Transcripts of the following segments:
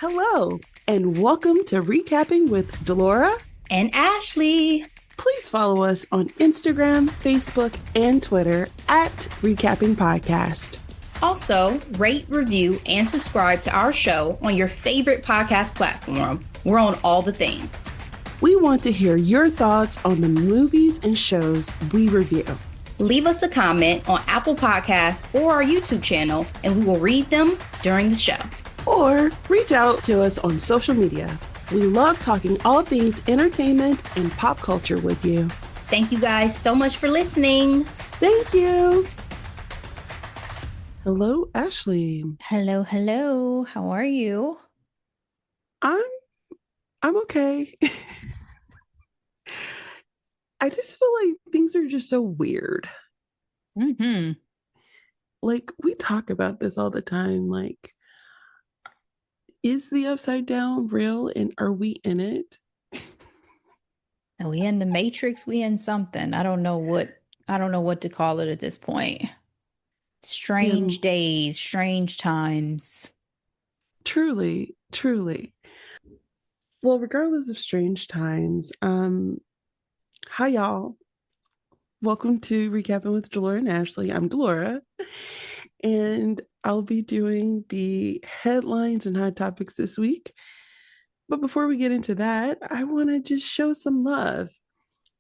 Hello, and welcome to Recapping with Delora and Ashley. Please follow us on Instagram, Facebook, and Twitter at Recapping Podcast. Also, rate, review, and subscribe to our show on your favorite podcast platform. We're on all the things. We want to hear your thoughts on the movies and shows we review. Leave us a comment on Apple Podcasts or our YouTube channel, and we will read them during the show. Or reach out to us on social media. We love talking all things entertainment and pop culture with you. Thank you guys so much for listening. Thank you. Hello, Ashley. Hello. How are you? I'm okay. I just feel like things are just so weird. Mm-hmm. Like, we talk about this all the time. Like, is the upside down real and are we in it? Are we in the Matrix? We in something. I don't know what to call it at this point. Strange days, strange times. Truly. Well, regardless of strange times, hi y'all. Welcome to Recapping with Delora and Ashley. I'm Delora, and I'll be doing the headlines and hot topics this week. But before we get into that, I want to just show some love,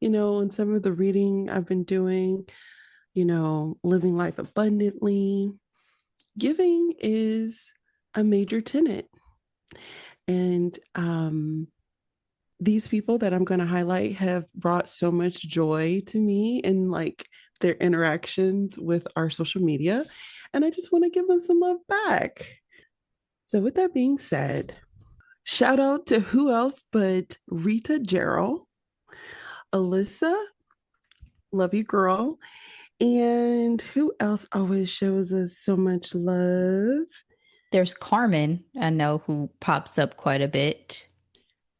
and some of the reading I've been doing, living life abundantly. Giving is a major tenet. And these people that I'm going to highlight have brought so much joy to me in like their interactions with our social media. And I just want to give them some love back. So with that being said, shout out to who else but Rita Gerald, Alyssa, love you girl. And who else always shows us so much love? There's Carmen, I know, who pops up quite a bit.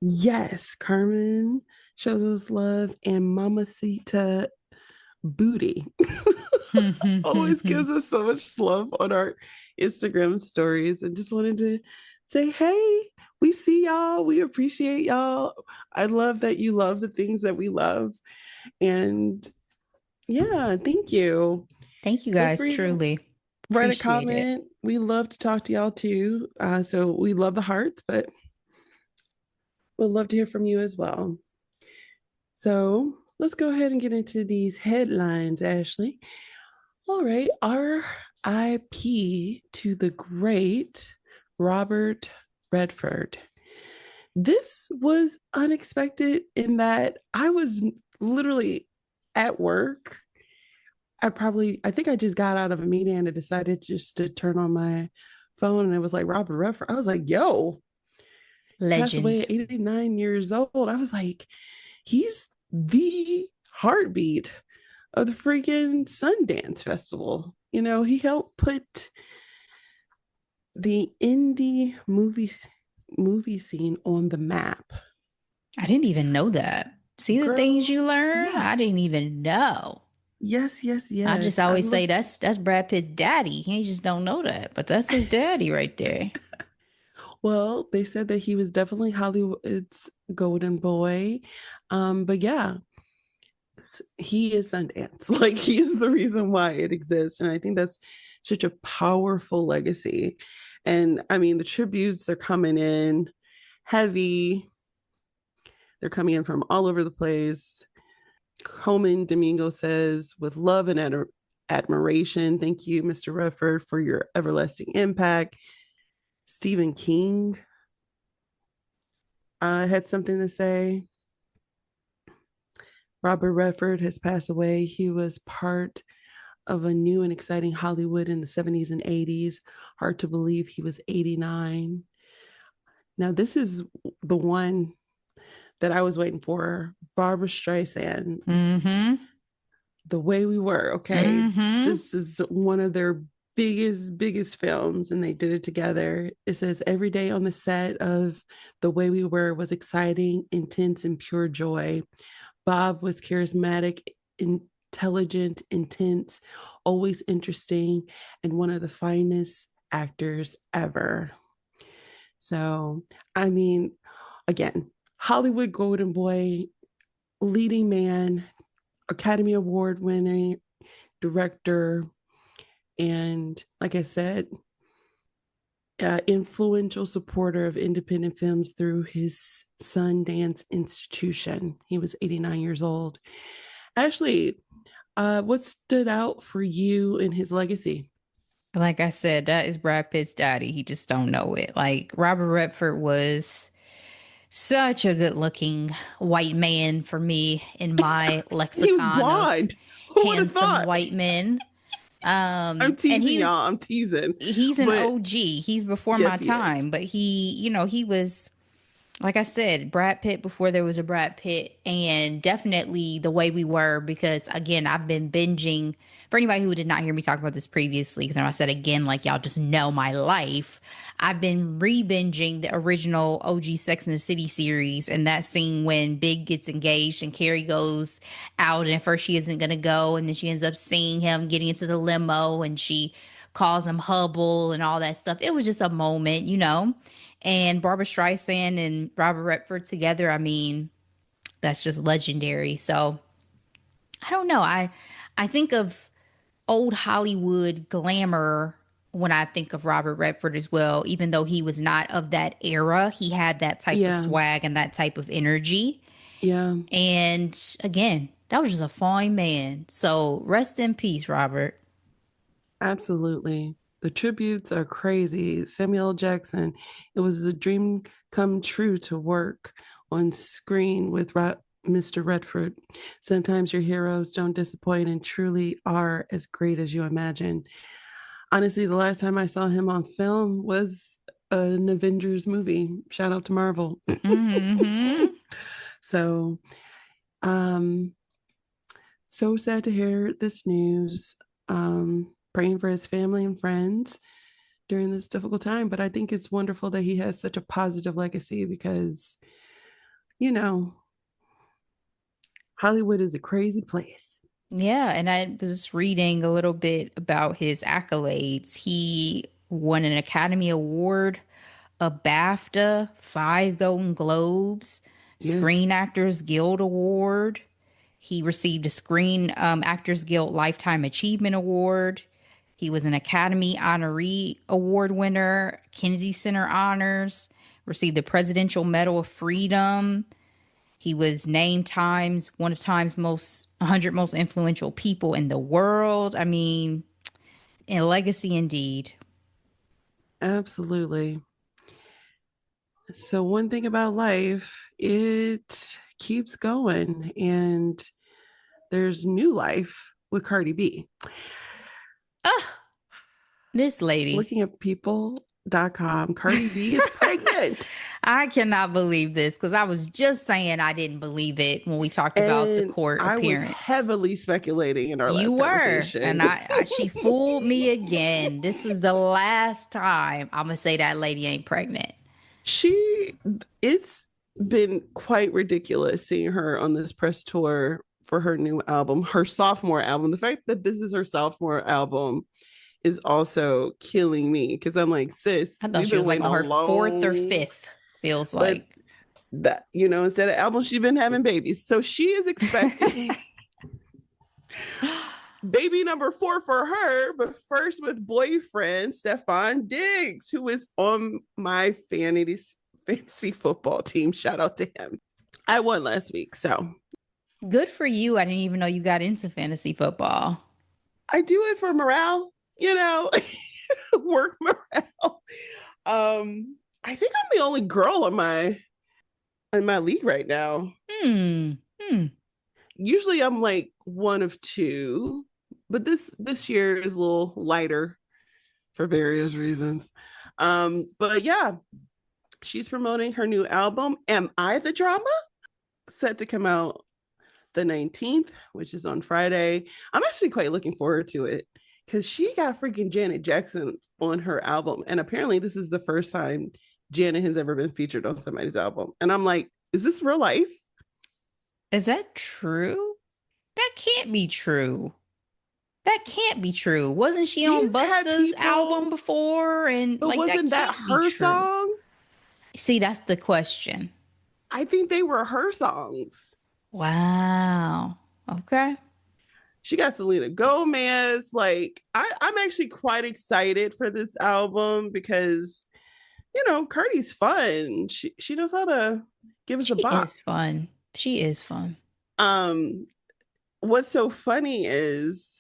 Yes, Carmen shows us love, and Mamacita Booty always gives us so much love on our Instagram stories. And just wanted to say, hey, we see y'all. We appreciate y'all. I love that you love the things that we love. And yeah, thank you. Thank you guys, truly. Write a comment. We love to talk to y'all too. So we love the hearts, but we'd love to hear from you as well. So let's go ahead and get into these headlines, Ashley. All right. R.I.P. to the great Robert Redford. This was unexpected in that I was literally at work. I think I just got out of a meeting and I decided just to turn on my phone and it was like Robert Redford. I was like, yo, legend. Passed away at 89 years old. I was like, he's the heartbeat of the freaking Sundance Festival. He helped put the indie movie scene on the map. I didn't even know that. See the things you learn? Yes. I didn't even know. Yes. I just always say that's Brad Pitt's daddy. He just don't know that, but that's his daddy right there. Well, they said that he was definitely Hollywood's golden boy. But yeah, he is Sundance. Like, he is the reason why it exists. And I think that's such a powerful legacy. And I mean, the tributes are coming in heavy. They're coming in from all over the place. Coleman Domingo says, with love and admiration, thank you, Mr. Redford, for your everlasting impact. Stephen King had something to say. Robert Redford has passed away. He was part of a new and exciting Hollywood in the 70s and 80s. Hard to believe he was 89. Now, this is the one that I was waiting for. Barbra Streisand. Mm-hmm. The Way We Were. Okay. Mm-hmm. This is one of their biggest films, and they did it together. It says every day on the set of The Way We Were was exciting, intense, and pure joy. Bob was charismatic, intelligent, intense, always interesting, and one of the finest actors ever. So, I mean, again, Hollywood Golden Boy, leading man, Academy Award winning director, and like I said, influential supporter of independent films through his Sundance Institution. He was 89 years old. Ashley, what stood out for you in his legacy? Like I said, that is Brad Pitt's daddy. He just don't know it. Like Robert Redford was such a good looking white man for me in my He was lexicon of blonde. Who would have handsome thought? white men. I'm And teasing y'all. I'm teasing. he's an But OG. He's before my yes, he is. time, but he was, like I said, Brad Pitt before there was a Brad Pitt, and definitely the way we were. Because again, I've been binging. For anybody who did not hear me talk about this previously, because I said again, like y'all just know my life. I've been re-binging the original OG Sex and the City series, and that scene when Big gets engaged and Carrie goes out, and at first she isn't gonna go, and then she ends up seeing him getting into the limo, and she calls him Hubble and all that stuff. It was just a moment, and Barbara Streisand and Robert Redford together, I mean, that's just legendary. So I don't know. I think of old Hollywood glamour when I think of Robert Redford as well. Even though he was not of that era, he had that type of Yeah, swag and that type of energy. yeah, And again, that was just a fine man. So rest in peace, Robert. absolutely. The tributes are crazy. Samuel L. Jackson, it was a dream come true to work on screen with Mr. Redford. Sometimes your heroes don't disappoint and truly are as great as you imagine. Honestly, the last time I saw him on film was an Avengers movie. Shout out to Marvel. Hmm. So, um, so sad to hear this news. Praying for his family and friends during this difficult time. But I think it's wonderful that he has such a positive legacy because, you know, Hollywood is a crazy place. Yeah, and I was reading a little bit about his accolades. He won an Academy Award, a BAFTA, 5 Golden Globes, Yes, Screen Actors Guild Award. He received a Screen Actors Guild Lifetime Achievement Award. He was an Academy Honoree Award winner, Kennedy Center Honors, received the Presidential Medal of Freedom. He was named Times one of Time's most 100 most influential people in the world. I mean, a legacy indeed. absolutely. So, one thing about life, it keeps going, and there's new life with Cardi B. Ah, this lady. Looking at people.com, Cardi B is pregnant. I cannot believe this because I was just saying I didn't believe it when we talked about the And court I was appearance. heavily speculating in our You last were, and conversation. she fooled me again. This is the last time I'm gonna say that lady ain't pregnant. she, it's been quite ridiculous seeing her on this press tour for her new album, her sophomore album. The fact that this is her sophomore album is also killing me because I'm like, sis, I thought we've she been was like waiting on a her fourth or long, fifth, feels but like. that, instead of albums, she's been having babies. So she is expecting baby number 4 for her, but first with boyfriend Stefan Diggs, who is on my fantasy football team. Shout out to him. I won last week, so Good for you. I didn't even know you got into fantasy football. I do it for morale, work morale. I think I'm the only girl in my league right now. Hmm. Hmm. Usually I'm like one of two, but this year is a little lighter for various reasons. But yeah, she's promoting her new album, Am I the Drama? Set to come out the 19th, which is on Friday. I'm actually quite looking forward to it because she got freaking Janet Jackson on her album. And apparently, this is the first time Janet has ever been featured on somebody's album. And I'm like, is this real life? Is that true? That can't be true. That can't be true. Wasn't she on She's had Busta's album people, before? And but like, that wasn't that can't be her true. song? See, that's the question. I think they were her songs. Wow. Okay. She got Selena Gomez. Like, I'm actually quite excited for this album because, Cardi's fun. She knows how to give us a She bop. is fun. She is fun. Um, what's so funny is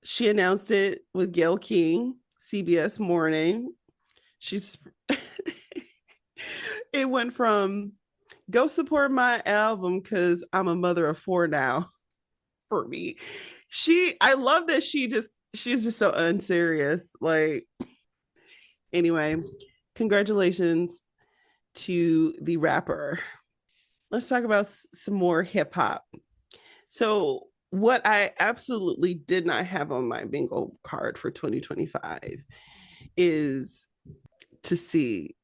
she announced it with Gayle King, CBS Morning. She's it went from go support my album because I'm a mother of four now for me. I love that she's just so unserious. Like, anyway, congratulations to the rapper. Let's talk about some more hip hop. So, what I absolutely did not have on my bingo card for 2025 is to see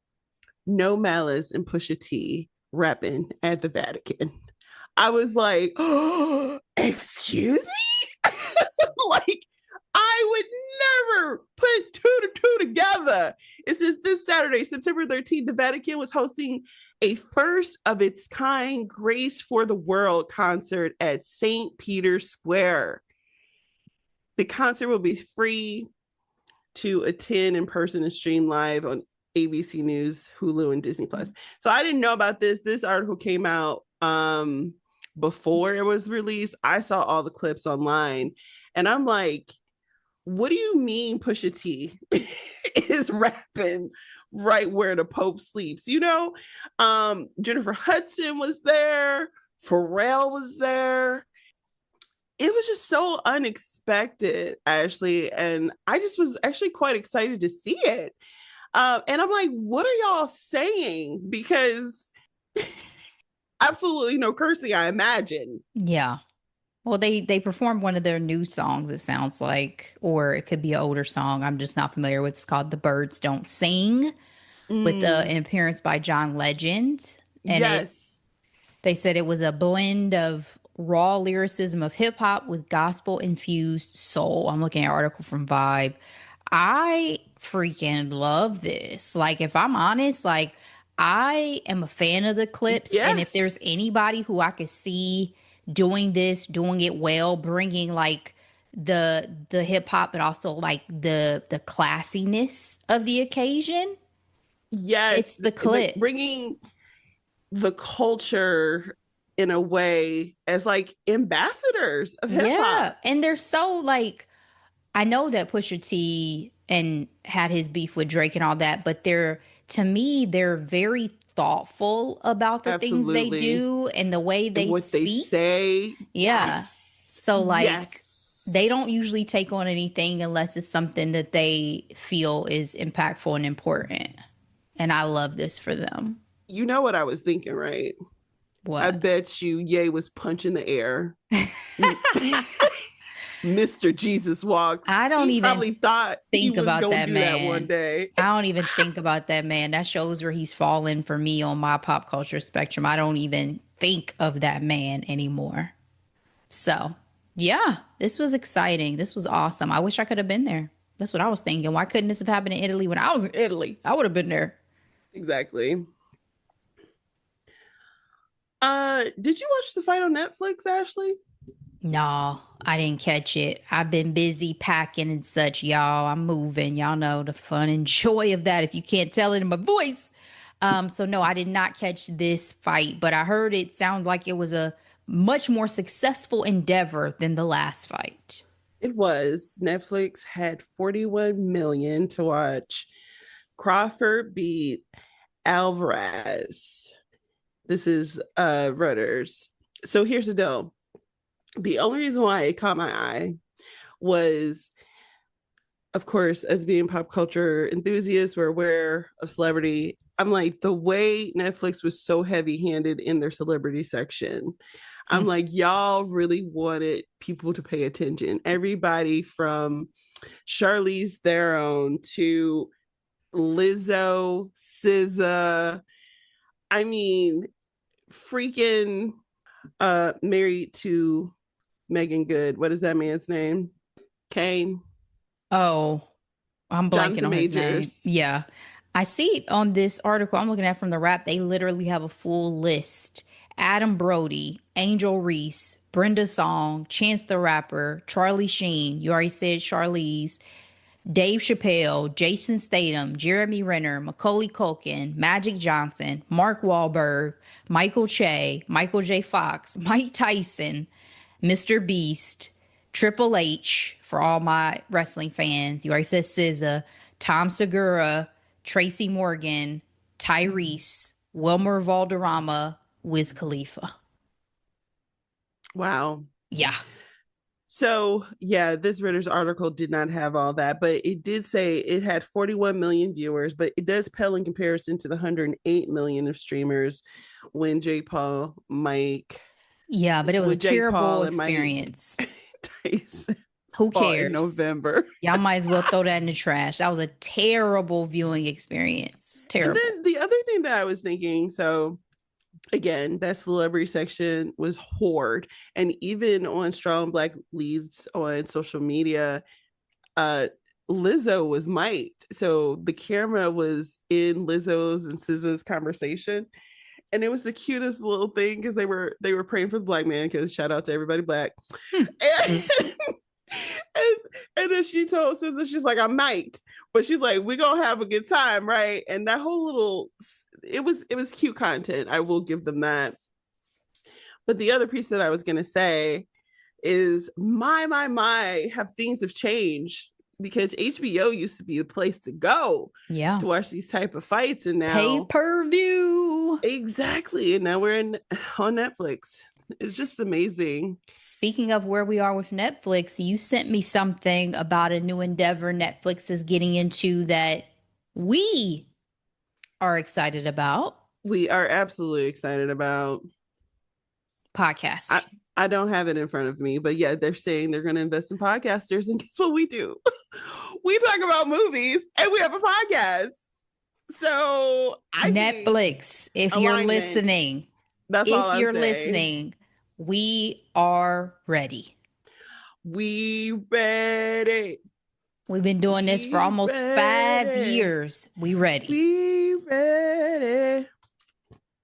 No Malice and Pusha T rapping at the Vatican. I was like, oh, excuse me? Like, I would never put two to two together. It says this Saturday, September 13th, the Vatican was hosting a first of its kind Grace for the World concert at St. Peter's Square. The concert will be free to attend in person and stream live on ABC News, Hulu, and Disney Plus. So I didn't know about this. This article came out before it was released. I saw all the clips online, and I'm like, what do you mean Pusha T is rapping right where the Pope sleeps? Jennifer Hudson was there, Pharrell was there. It was just so unexpected, Ashley, and I just was actually quite excited to see it. And I'm like, what are y'all saying? Because absolutely no cursing, I imagine. Yeah. Well, they performed one of their new songs, it sounds like, or it could be an older song. I'm just not familiar with. It's called "The Birds Don't Sing," with an appearance by John Legend, and Yes. they said it was a blend of raw lyricism of hip hop with gospel infused soul. I'm looking at an article from Vibe. I freaking love this. Like, if I'm honest, like, I am a fan of the clips. And if there's Yes. anybody who I could see doing this, doing it well, bringing like the hip hop, but also like the classiness of the occasion, it's Yes. the Like clips. bringing the culture in a way as like ambassadors of hip Yeah. hop. And they're so like, I know that Pusha T and had his beef with Drake and all that, but to me, they're very thoughtful about the things they Absolutely. do and the way And they what they speak. say. Yeah. Yes. So like Yes. they don't usually take on anything unless it's something that they feel is impactful and important. And I love this for them. You know what I was thinking, right? I What? bet you Ye was punching the air. Mr. Jesus walks. I don't He even probably thought he think was about going that to do that one man. day. I don't even think about that man. That shows where he's fallen for me on my pop culture spectrum. I don't even think of that man anymore. So, yeah, this was exciting. This was awesome. I wish I could have been there. That's what I was thinking. Why couldn't this have happened in Italy when I was in Italy? I would have been there. Exactly. Did you watch the fight on Netflix, Ashley? No, I didn't catch it. I've been busy packing and such, y'all. I'm moving. Y'all know the fun and joy of that if you can't tell it in my voice. So no, I did not catch this fight, but I heard it sound like it was a much more successful endeavor than the last fight. It was. Netflix had 41 million to watch. Crawford beat Alvarez. This is Reuters. So here's the deal. The only reason why it caught my eye was, of course, as being pop culture enthusiasts, we're aware of celebrity. I'm like, the way Netflix was so heavy handed in their celebrity section, I'm Mm. like, y'all really wanted people to pay attention. Everybody from Charlize Theron to Lizzo, SZA. I mean, freaking married to Megan Good. What is that man's name? Kane. Oh, I'm blanking Jonathan on his name. Majors. Yeah. I see on this article I'm looking at from the Wrap, they literally have a full list. Adam Brody, Angel Reese, Brenda Song, Chance the Rapper, Charlie Sheen. You already said Charlize. Dave Chappelle, Jason Statham, Jeremy Renner, Macaulay Culkin, Magic Johnson, Mark Wahlberg, Michael Che, Michael J. Fox, Mike Tyson, Mr. Beast, Triple H for all my wrestling fans. You already said SZA, Tom Segura, Tracy Morgan, Tyrese, Wilmer Valderrama, Wiz Khalifa. Wow. Yeah. So, yeah, this Ritter's article did not have all that, but it did say it had 41 million viewers, but it does pale in comparison to the 108 million of streamers when Jake Paul, Mike, Yeah, but it was a with Jake terrible Paul and Mike experience. Tyson Who fought in cares? November. Y'all might as well throw that in the trash. That was a terrible viewing experience. And Terrible. then the other thing that I was thinking, so again, that celebrity section was hoard. And even on Strong Black Leads on social media, uh Lizzo was mic'd. So the camera was in Lizzo's and SZA's conversation. And it was the cutest little thing because they were praying for the black man, because shout out to everybody black. And, and then she told SZA, she's like, I'm mic'd, but she's like, we're gonna have a good time, right? And that whole little, it was cute content. I will give them that. But the other piece that I was gonna say is my, have things have changed, because HBO used to be the place to go Yeah. to watch these type of fights, and now Pay-per-view. exactly, and now we're on Netflix. It's just amazing. Speaking of where we are with Netflix, you sent me something about a new endeavor Netflix is getting into that we are excited about. We are absolutely excited about Podcasting. I don't have it in front of me, but yeah, they're saying they're going to invest in podcasters, and guess what we do? We talk about movies and we have a podcast. So Netflix, if you're listening, that's all I'm saying. Listening, we are ready. We ready. We've been doing this for almost 5 years. We ready. We ready.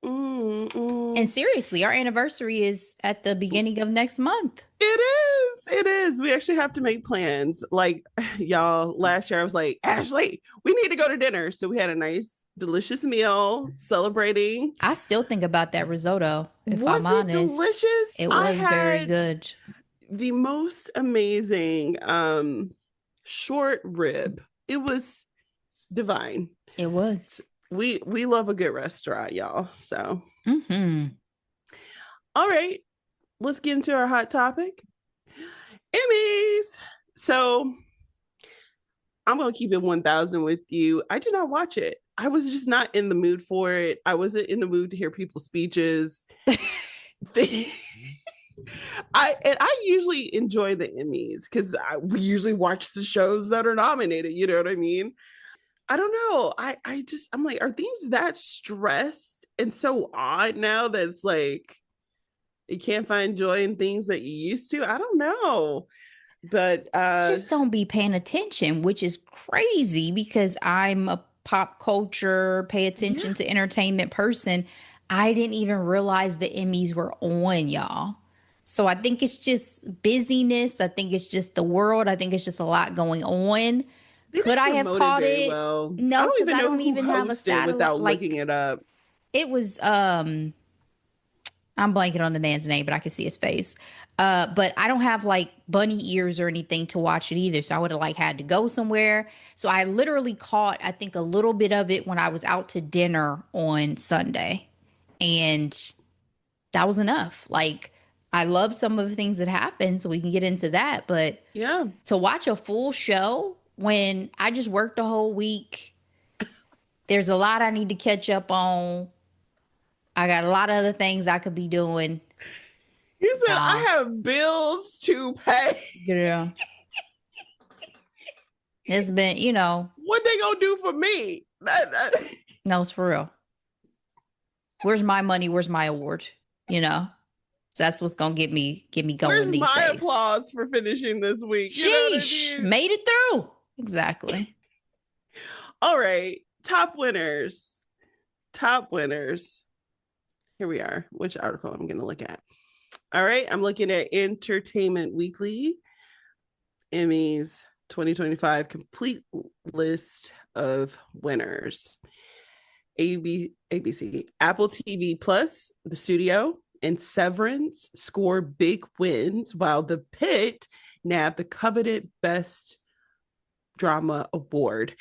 Mm-mm. And seriously, our anniversary is at the beginning of next month. It is. We actually have to make plans. Like, y'all, last year I was like, Ashley, we need to go to dinner. So we had a nice, delicious meal celebrating. I still think about that risotto, if I'm honest. Was it delicious? It was very good. The most amazing short rib. It was divine. It was. We love a good restaurant, y'all. So, All right, let's get into our hot topic. Emmys. So I'm going to keep it 1000 with you. I did not watch it. I was just not in the mood for it. I wasn't in the mood to hear people's speeches. I usually enjoy the Emmys because we usually watch the shows that are nominated. You know what I mean? I don't know. I'm like, are things that stressed and so odd now that it's like you can't find joy in things that you used to? I don't know. But just don't be paying attention, which is crazy because I'm a pop culture, pay attention to entertainment person. I didn't even realize the Emmys were on, y'all. So I think it's just busyness. I think it's just the world. I think it's just a lot going on. Could I have caught it? Well. No, because I don't even have a satellite. Without looking it up. It was I'm blanking on the man's name, but I can see his face. But I don't have like bunny ears or anything to watch it either. So I would have like had to go somewhere. So I literally caught, I think, a little bit of it when I was out to dinner on Sunday. And that was enough. Like, I love some of the things that happened, so we can get into that. But yeah, to watch a full show when I just worked the whole week, there's a lot I need to catch up on. I got a lot of other things I could be doing. You said I have bills to pay. Yeah. It's been, what they gonna do for me? No, it's for real. Where's my money? Where's my award? So that's what's gonna get me going. Where's these my days. applause for finishing this week? Sheesh, made it through. Exactly. All right. top winners. Top winners. Here we are. Which article I'm going to look at? All right. I'm looking at Entertainment Weekly, Emmys 2025 complete list of winners. ABC, Apple TV Plus, The Studio, and Severance score big wins, while The Pit nabbed the coveted Best Drama Award.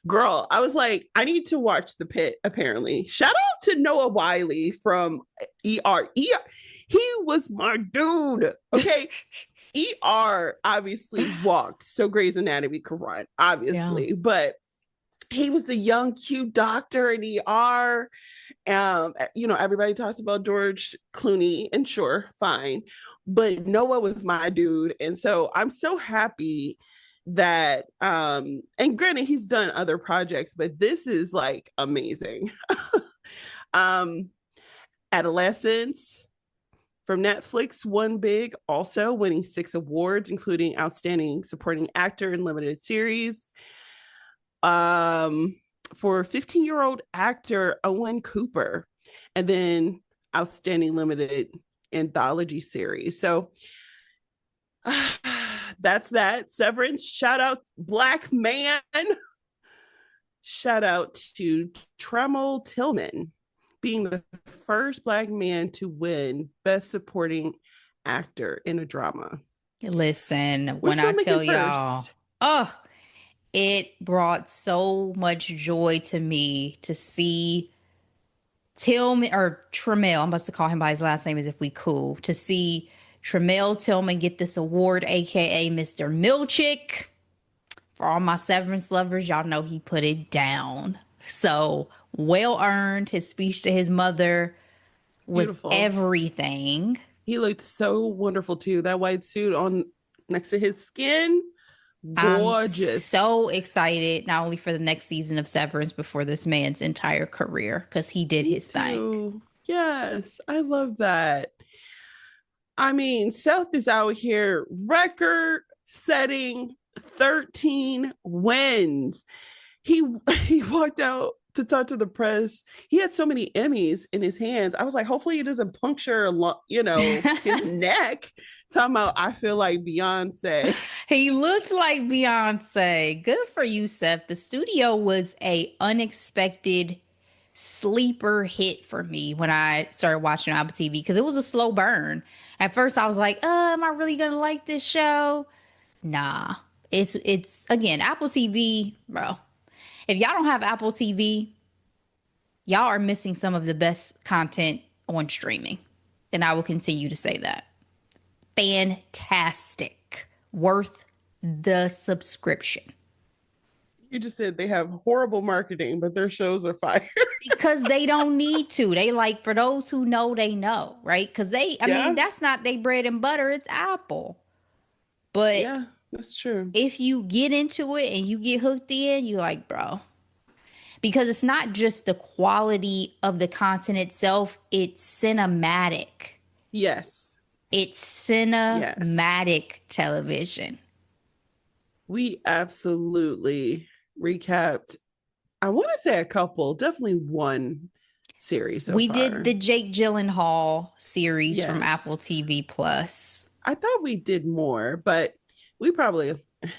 Girl, I was like, I need to watch The Pit, apparently. Shout out to Noah Wiley from ER. He was my dude. Okay. ER obviously walked, so Grey's Anatomy could run, Yeah. obviously, but he was a young, cute doctor in ER. Everybody talks about George Clooney, and sure, fine. But Noah was my dude. And so I'm so happy that and granted he's done other projects, but this is like amazing. um Adolescence from Netflix won big, also winning 6 awards, including Outstanding Supporting Actor in Limited Series. For 15-year-old actor Owen Cooper, and then Outstanding Limited Anthology Series. So that's that. Severance, shout out Black Man. Shout out to Tremel Tillman being the first Black man to win Best Supporting Actor in a Drama. Listen, We're when I still making tell y'all, first. oh, it brought so much joy to me to see Tillman or Tremel. I'm supposed to call him by his last name as if we cool. To see Tremel Tillman get this award, aka Mr. Milchick. For all my Severance lovers, y'all know he put it down. So well earned. His speech to his mother was Beautiful. everything. He looked so wonderful too. That white suit on next to his skin, I'm gorgeous. so excited, not only for the next season of Severance, but for this man's entire career because he did Me his thing. too. Yes, I love that. I mean, Seth is out here record setting 13 wins. He he walked out to talk to the press. He had so many Emmys in his hands. I was like, hopefully he doesn't puncture, his neck. Talking about, I feel like Beyonce. He looked like Beyonce. Good for you, Seth. The studio was a unexpected sleeper hit for me when I started watching Apple TV because it was a slow burn. At first, I was like, am I really gonna like this show? Nah. It's again Apple TV, bro. If y'all don't have Apple TV, y'all are missing some of the best content on streaming. And I will continue to say that. Fantastic. Worth the subscription. You just said they have horrible marketing, but their shows are fire. Because they don't need to. They like, for those who know, they know, right? Because I mean, Yeah, that's not their bread and butter, it's Apple. But yeah, that's true. if you get into it and you get hooked in, you're like, bro. Because it's not just the quality of the content itself, it's cinematic. Yes, It's yes. cinematic television. We absolutely recapped, I want to say a couple, definitely one series so We did far. the Jake Gyllenhaal series from Apple Yes. TV Plus. I thought we did more, but we probably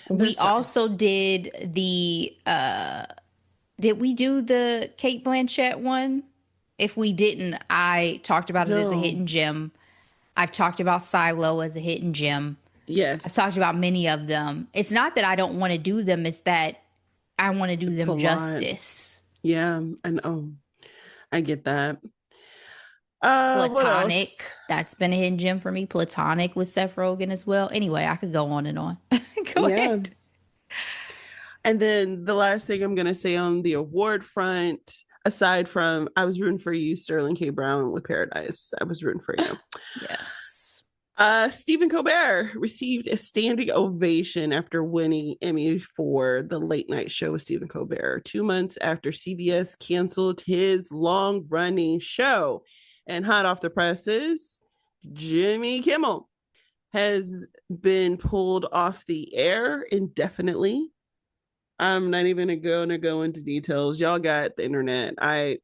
We there's time. also did we do the Kate Blanchett one? If we didn't, I talked about it as a No. hidden gem. I've talked about Silo as a hidden gem. I've Yes. talked about many of them. It's not that I don't want to do them, it's that I want to do It's a them lot. justice. Yeah, I know. I get that. What else? Platonic, that's been a hidden gem for me. Platonic with Seth Rogen as well. Anyway, I could go on and on. Go Yeah. ahead. And then the last thing I'm gonna say on the award front, aside from I was rooting for you, Sterling K. Brown with Paradise. I was rooting for you. Yes. Stephen Colbert received a standing ovation after winning Emmy for the late night show with Stephen Colbert 2 months after CBS canceled his long running show. And hot off the presses, Jimmy Kimmel has been pulled off the air indefinitely I'm not even gonna go into details. Y'all got the internet. I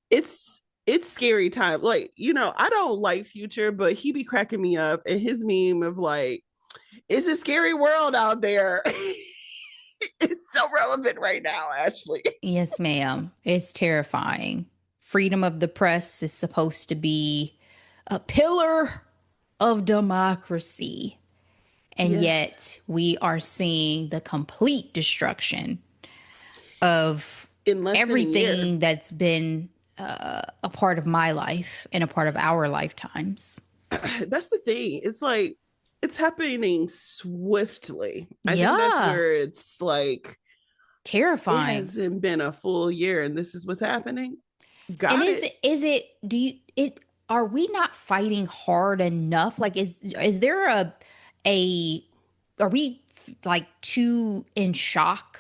it's scary time. Like, I don't like Future, but he be cracking me up. And his meme of like, it's a scary world out there. It's so relevant right now, Ashley. Yes, ma'am. It's terrifying. Freedom of the press is supposed to be a pillar of democracy. And Yes. yet we are seeing the complete destruction of In less than a year. everything that's been a part of my life and a part of our lifetimes. That's the thing. It's like it's happening swiftly. I think that's Yeah, where it's like it terrifying. hasn't been a full year and this is what's happening. And Got it. do you it are we not fighting hard enough? Like is there a are we like too in shock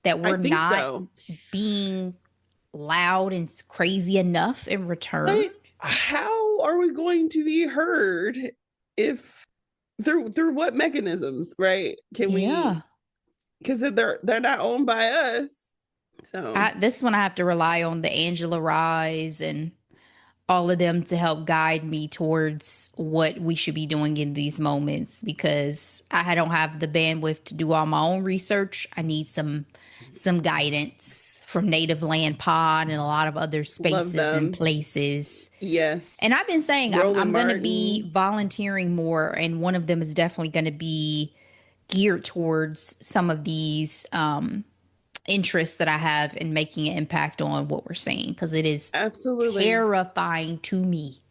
that I we're think not so. being loud and crazy enough in return? Like, how are we going to be heard if through what mechanisms, right? Can we, Yeah. because they're not owned by us. So This one I have to rely on the Angela Rise and all of them to help guide me towards what we should be doing in these moments because I don't have the bandwidth to do all my own research. I need some guidance from Native Land Pod and a lot of other love spaces and them. places. Yes. And I've been saying I'm Roland going to be Martin. volunteering more, and one of them is definitely going to be geared towards some of these interests that I have in making an impact on what we're seeing because it is Absolutely. terrifying to me.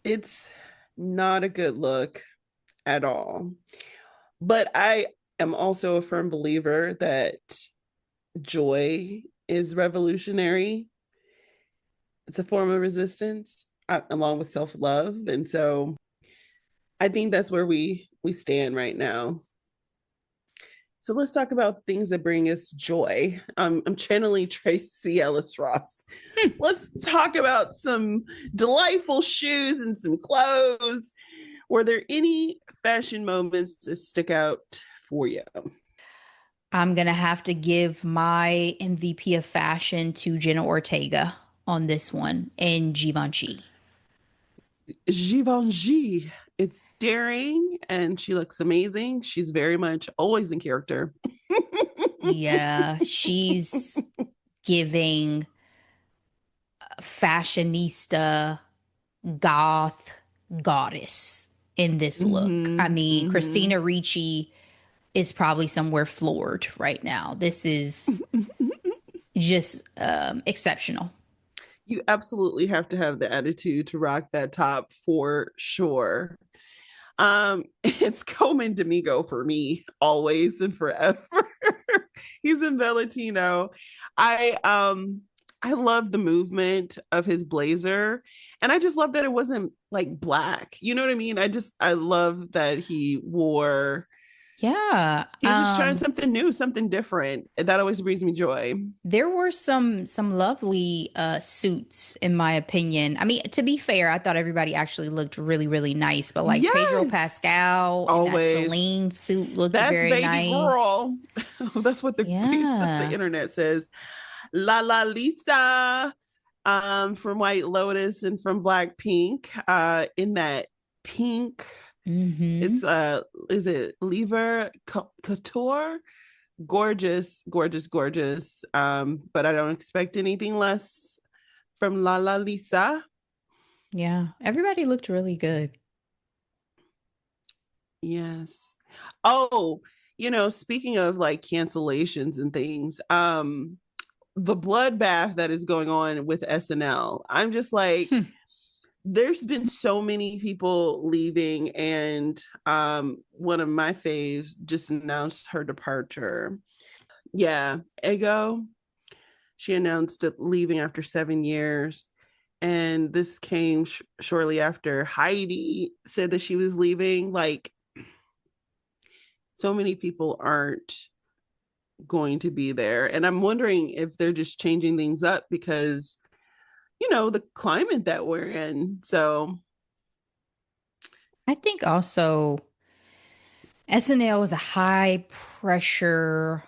It's not a good look at all. But I am also a firm believer that joy is revolutionary. It's a form of resistance along with self-love. And so I think that's where we stand right now. So let's talk about things that bring us joy. I'm channeling Tracy Ellis Ross. Let's talk about some delightful shoes and some clothes. Were there any fashion moments that stick out for you? I'm going to have to give my MVP of fashion to Jenna Ortega on this one and Givenchy. Givenchy. It's daring and she looks amazing. She's very much always in character. Yeah, she's giving fashionista, goth, goddess in this look. I Mm-hmm, mean, mm-hmm. Christina Ricci is probably somewhere floored right now. This is just exceptional. You absolutely have to have the attitude to rock that top for sure. It's Coleman Domingo for me always and forever. He's in Valentino. I love the movement of his blazer, and I just love that it wasn't like black. You know what I mean? I love that Yeah. he was just trying something new, something different. That always brings me joy. There were some lovely suits in my opinion. I mean, to be fair, I thought everybody actually looked really really nice, but like Pedro Yes, Pascal and that always. Celine suit looked That's very baby nice. girl. That's what the Yeah. internet says. La La Lisa, from White Lotus and from Blackpink, in that pink. It's Mm-hmm. is it Lever Couture? Gorgeous, gorgeous, gorgeous. But I don't expect anything less from La La Lisa. Yeah. Everybody looked really good. Yes. Oh, speaking of like cancellations and things, the bloodbath that is going on with SNL. I'm just like, Hmm. there's been so many people leaving, and one of my faves just announced her departure. Yeah, Ego. She announced it leaving after 7 years. And this came shortly after Heidi said that she was leaving. Like, so many people aren't going to be there. And I'm wondering if they're just changing things up because, the climate that we're in. So, I think also SNL is a high pressure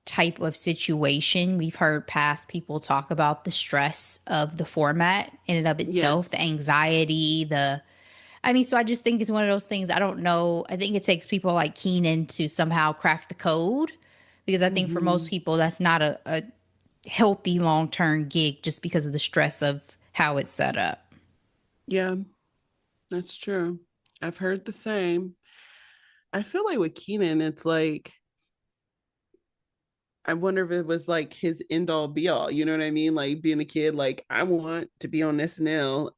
type of situation. We've heard past people talk about the stress of the format in and of itself, the Yes. anxiety, I mean, so I just think it's one of those things. I don't know. I think it takes people like Keenan to somehow crack the code because I think for most Hmm. people, that's not a healthy long term gig just because of the stress of how it's set up. Yeah, that's true. I've heard the same. I feel like with Keenan, it's like I wonder if it was like his end all be all. You know what I mean? Like being a kid, like I want to be on SNL.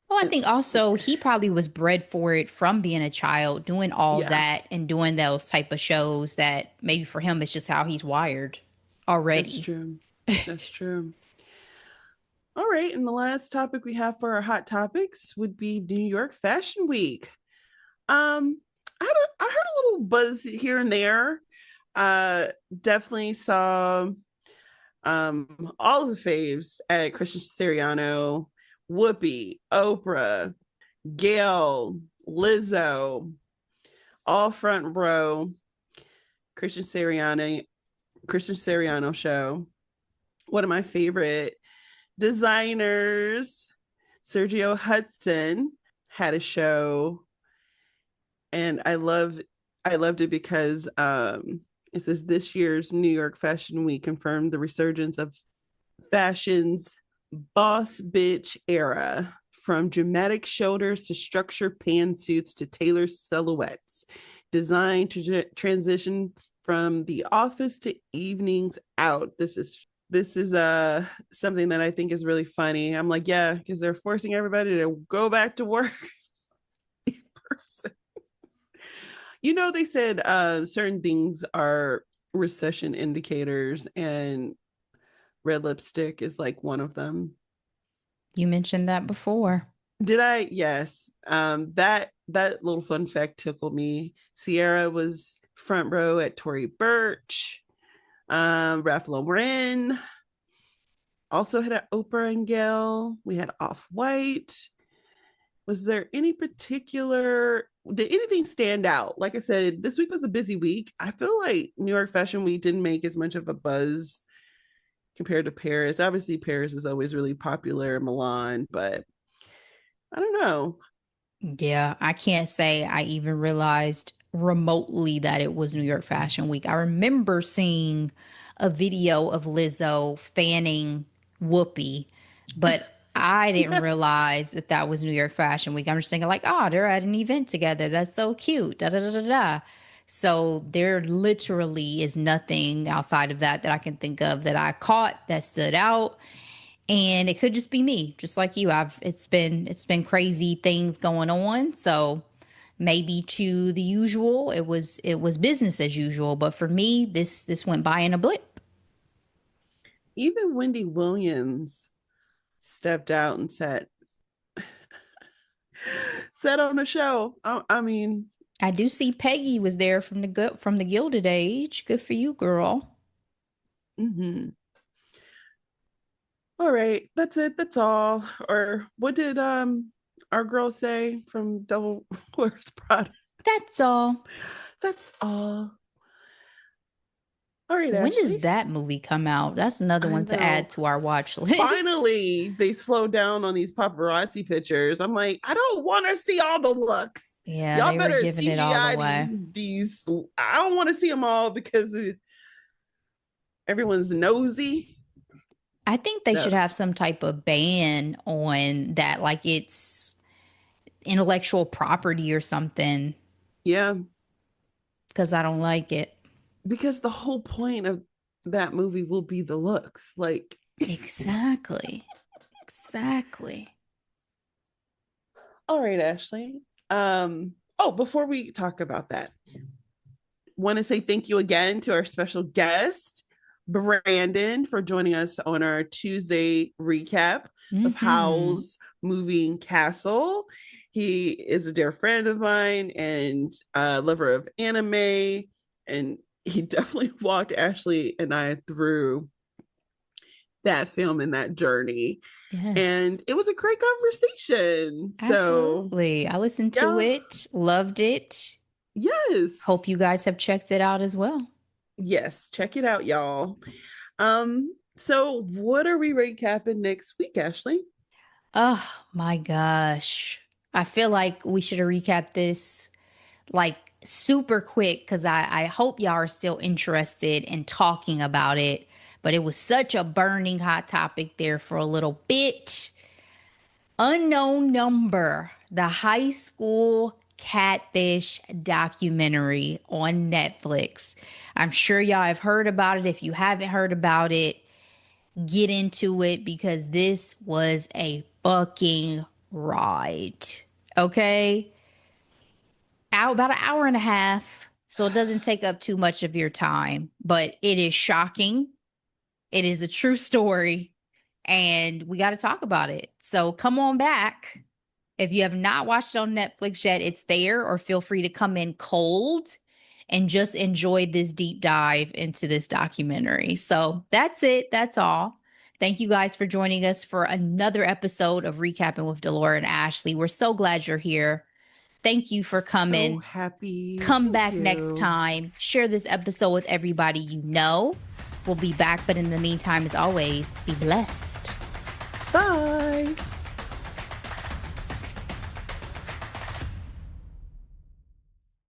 Well, I And think also he probably was bred for it from being a child, doing all yeah, that and doing those type of shows that maybe for him it's just how he's wired that's already. true. That's true. All right, and the last topic we have for our hot topics would be New York Fashion Week. I heard a little buzz here and there. Uh, Definitely saw all of the faves at Christian Siriano, Whoopi, Oprah, Gail, Lizzo, all front row. Christian Siriano, Christian Siriano show. One of my favorite designers, Sergio Hudson, had a show, and I loved it because it says this year's New York Fashion Week confirmed the resurgence of fashion's boss bitch era, from dramatic shoulders to structured pantsuits to tailored silhouettes, designed to transition from the office to evenings out. This is something that I think is really funny. I'm like, yeah, because they're forcing everybody to go back to work in person. You know, they said certain things are recession indicators, and red lipstick is like one of them. You mentioned that before. Did I? Yes. That little fun fact tickled me. Sierra was front row at Tory Burch. Ralph Lauren also had at Oprah and Gail. We had Off White. Was there any particular? Did anything stand out? Like I said, this week was a busy week. I feel like New York Fashion Week didn't make as much of a buzz compared to Paris. Obviously, Paris is always really popular, Milan, but I don't know. Yeah, I can't say I even realized remotely that it was New York Fashion Week. I remember seeing a video of Lizzo fanning Whoopi, but I didn't realize that that was New York Fashion Week. I'm just thinking like, oh, they're at an event together. That's so cute. Da da da da da. So there literally is nothing outside of that that I can think of that I caught that stood out, and it could just be me, just like you. I've it's been crazy things going on, so maybe to the usual it was business as usual, but for me this went by in a blip. Even Wendy Williams stepped out and said on the show. I mean, I do see Peggy was there from the Gilded Age. Good for you, girl. mhm. All right, that's it. That's all. Or what did our girl say from Devil Wears Prada? That's all. That's all. All right, When does Ashley. that movie come out? That's another I one to know. add to our watch list. Finally, they slowed down on these paparazzi pictures. I'm like, I don't want to see all the looks. Yeah, Y'all they were better giving it all CGI away. these. I don't want to see them all because everyone's nosy. I think they should No. have some type of ban on that, like it's intellectual property or something, Yeah, because I don't like it. because the whole point of that movie will be the looks. Like, Exactly. Exactly. all right, Ashley. Oh, before we talk about that, want to say thank you again to our special guest, Brandon, for joining us on our Tuesday recap of Hmm. Howl's Moving Castle. He is a dear friend of mine and a lover of anime, and he definitely walked Ashley and I through that film and that journey. Yes. And it was a great conversation. So, Absolutely. I listened to yeah, it, loved it. yes. Hope you guys have checked it out as well. Yes, check it out, y'all. So what are we recapping next week, Ashley? Oh my gosh. I feel like we should have recapped this like super quick because I hope y'all are still interested in talking about it. But it was such a burning hot topic there for a little bit. Unknown Number, the High School Catfish documentary on Netflix. I'm sure y'all have heard about it. If you haven't heard about it, get into it because this was a fucking ride. Okay? About an hour and a half. So it doesn't take up too much of your time, but it is shocking. It is a true story and we got to talk about it. So come on back. If you have not watched it on Netflix yet, it's there, or feel free to come in cold and just enjoy this deep dive into this documentary. So that's it. That's all. Thank you guys for joining us for another episode of Recapping with Delora and Ashley. We're so glad you're here. Thank you for So coming. happy. Come Thank back next you. time. Share this episode with everybody you know. We'll be back, but in the meantime, as always, be blessed.